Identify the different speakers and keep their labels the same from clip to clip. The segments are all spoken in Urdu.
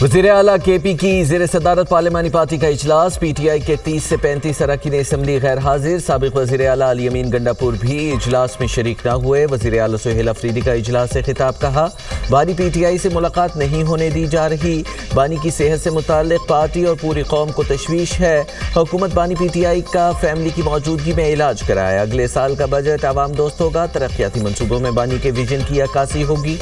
Speaker 1: وزیر اعلیٰ کے پی کی زیر صدارت پارلیمانی پارٹی کا اجلاس، پی ٹی آئی کے 30 سے 35 اراکین اسمبلی غیر حاضر، سابق وزیر اعلیٰ علی امین گنڈاپور بھی اجلاس میں شریک نہ ہوئے۔ وزیر اعلیٰ سہیل افریدی کا اجلاس سے خطاب، کہا بانی پی ٹی آئی سے ملاقات نہیں ہونے دی جا رہی، بانی کی صحت سے متعلق پارٹی اور پوری قوم کو تشویش ہے، حکومت بانی پی ٹی آئی کا فیملی کی موجودگی میں علاج کرائے، اگلے سال کا بجٹ عوام دوست ہوگا، ترقیاتی منصوبوں میں بانی کے ویژن کی عکاسی ہوگی۔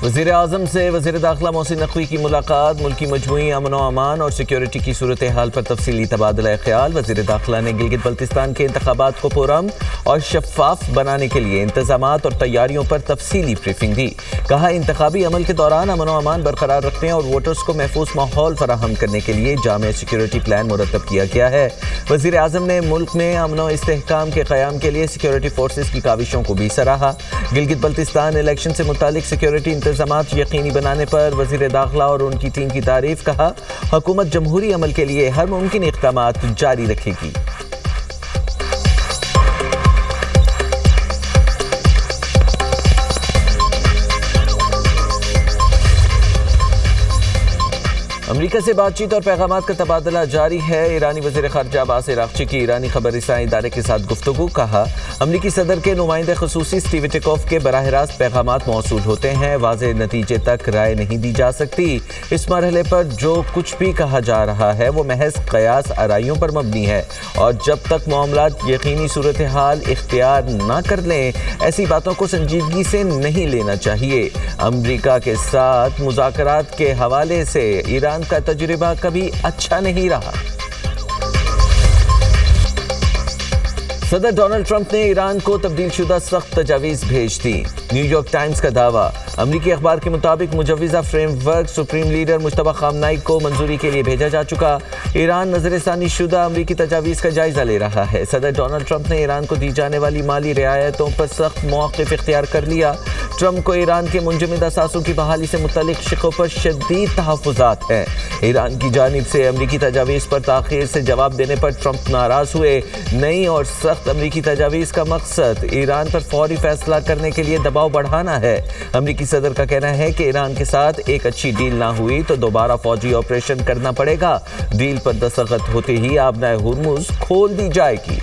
Speaker 1: وزیر اعظم سے وزیر داخلہ محسن نقوی کی ملاقات، ملکی مجموعی امن و امان اور سیکیورٹی کی صورتحال پر تفصیلی تبادلہ خیال۔ وزیر داخلہ نے گلگت بلتستان کے انتخابات کو پرامن اور شفاف بنانے کے لیے انتظامات اور تیاریوں پر تفصیلی بریفنگ دی، کہا انتخابی عمل کے دوران امن و امان برقرار رکھنے اور ووٹرز کو محفوظ ماحول فراہم کرنے کے لیے جامع سیکیورٹی پلان مرتب کیا گیا ہے۔ وزیر اعظم نے ملک میں امن و استحکام کے قیام کے لیے سیکیورٹی فورسز کی کاوشوں کو بھی سراہا۔ گلگت بلتستان الیکشن سے متعلق سیکیورٹی انتظامات یقینی بنانے پر وزیر داخلہ اور ان کی ٹیم کی تعریف، کہا حکومت جمہوری عمل کے لیے ہر ممکن اقدامات جاری رکھے گی۔ امریکہ سے بات چیت اور پیغامات کا تبادلہ جاری ہے۔ ایرانی وزیر خارجہ عباس عراقچی کی ایرانی خبر رساں ادارے کے ساتھ گفتگو، کہا امریکی صدر کے نمائندہ خصوصی اسٹیو وٹکوف کے براہ راست پیغامات موصول ہوتے ہیں، واضح نتیجے تک رائے نہیں دی جا سکتی۔ اس مرحلے پر جو کچھ بھی کہا جا رہا ہے وہ محض قیاس آرائیوں پر مبنی ہے، اور جب تک معاملات یقینی صورتحال اختیار نہ کر لیں ایسی باتوں کو سنجیدگی سے نہیں لینا چاہیے۔ امریکہ کے ساتھ مذاکرات کے حوالے سے ایران کا تجربہ کبھی اچھا نہیں رہا۔ صدر ڈونلڈ ٹرمپ نے ایران کو تبدیل شدہ سخت تجاویز بھیج دی۔ نیو یارک ٹائمز کا دعویٰ، امریکی اخبار کے مطابق مجوزہ framework supreme leader Mojtaba Khamenei کو منظوری کے لیے بھیجا جا چکا۔ ایران نظر ثانی شدہ امریکی تجاویز کا جائزہ لے رہا ہے۔ صدر ڈونلڈ ٹرمپ نے ایران کو دی جانے والی مالی رعایتوں پر سخت موقف اختیار کر لیا۔ ٹرمپ کو ایران کے منجمد اثاثوں کی بحالی سے متعلق شقوں پر شدید تحفظات ہیں۔ ایران کی جانب سے امریکی تجاویز پر تاخیر سے جواب دینے پر ٹرمپ ناراض ہوئے۔ نئی اور سخت امریکی تجاویز کا مقصد ایران پر فوری فیصلہ کرنے کے لیے دباؤ بڑھانا ہے۔ امریکی صدر کا کہنا ہے کہ ایران کے ساتھ ایک اچھی ڈیل نہ ہوئی تو دوبارہ فوجی آپریشن کرنا پڑے گا۔ ڈیل پر دستخط ہوتے ہی آبنائے ہرمز کھول دی جائے گی۔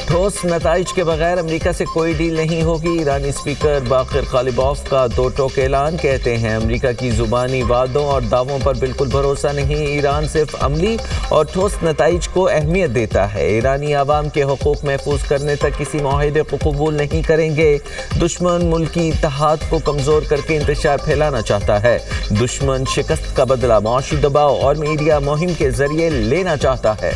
Speaker 1: ٹھوس نتائج کے بغیر امریکہ سے کوئی ڈیل نہیں ہوگی۔ ایرانی اسپیکر باقر غالباف کا دو ٹوک اعلان، کہتے ہیں امریکہ کی زبانی وعدوں اور دعووں پر بالکل بھروسہ نہیں، ایران صرف عملی اور ٹھوس نتائج کو اہمیت دیتا ہے۔ ایرانی عوام کے حقوق محفوظ کرنے تک کسی معاہدے کو قبول نہیں کریں گے۔ دشمن ملکی اتحاد کو کمزور کر کے انتشار پھیلانا چاہتا ہے۔ دشمن شکست کا بدلہ معاشی دباؤ اور میڈیا مہم کے ذریعے لینا چاہتا ہے۔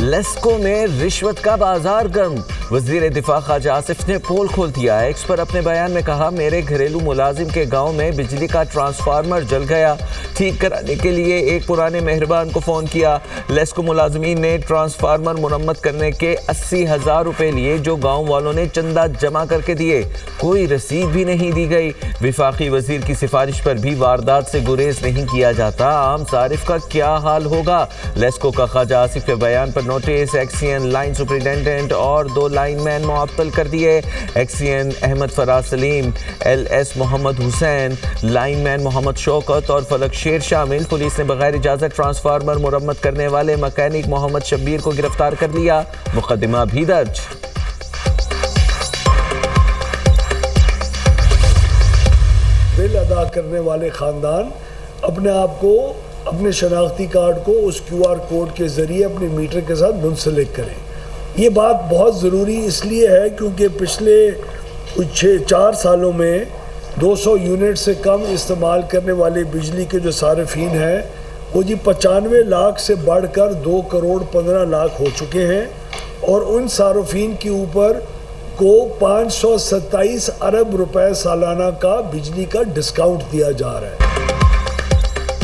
Speaker 1: لیسکو میں رشوت کا بازار گرم، وزیر دفاع خواجہ آصف نے پول کھول دیا۔ ایکس پر اپنے بیان میں کہا میرے گھریلو ملازم کے گاؤں میں بجلی کا ٹرانسفارمر جل گیا، ٹھیک کرانے کے لیے ایک پرانے مہربان کو فون کیا۔ لیسکو ملازمین نے ٹرانسفارمر مرمت کرنے کے 80,000 روپے لیے جو گاؤں والوں نے چندہ جمع کر کے دیے، کوئی رسید بھی نہیں دی گئی۔ وفاقی وزیر کی سفارش پر بھی واردات سے گریز نہیں کیا جاتا، عام صارف کا کیا حال ہوگا۔ لیسکو کا خواجہ آصف کے بیان پر نوٹس، ایکسین لائن سپرنٹینڈنٹ اور 2 لائن مین معطل کر دیے۔ ایکسین احمد فراز سلیم، ایل ایس محمد حسین، لائن مین محمد شوکت اور فلک شیر شامل۔ پولیس نے بغیر اجازت ٹرانسفارمر مرمت کرنے والے مکینک محمد شبیر کو گرفتار کر لیا، مقدمہ بھی درج۔
Speaker 2: بل ادا کرنے والے خاندان اپنے آپ کو، اپنے شناختی کارڈ کو اس QR کوڈ کے ذریعے اپنے میٹر کے ساتھ منسلک کریں۔ یہ بات بہت ضروری اس لیے ہے کیونکہ پچھلے 4 سالوں میں 200 یونٹ سے کم استعمال کرنے والے بجلی کے جو صارفین ہیں وہ 95 لاکھ سے بڑھ کر 2 کروڑ 15 لاکھ ہو چکے ہیں، اور ان صارفین کے اوپر کو 527 ارب روپے سالانہ کا بجلی کا ڈسکاؤنٹ دیا جا رہا ہے۔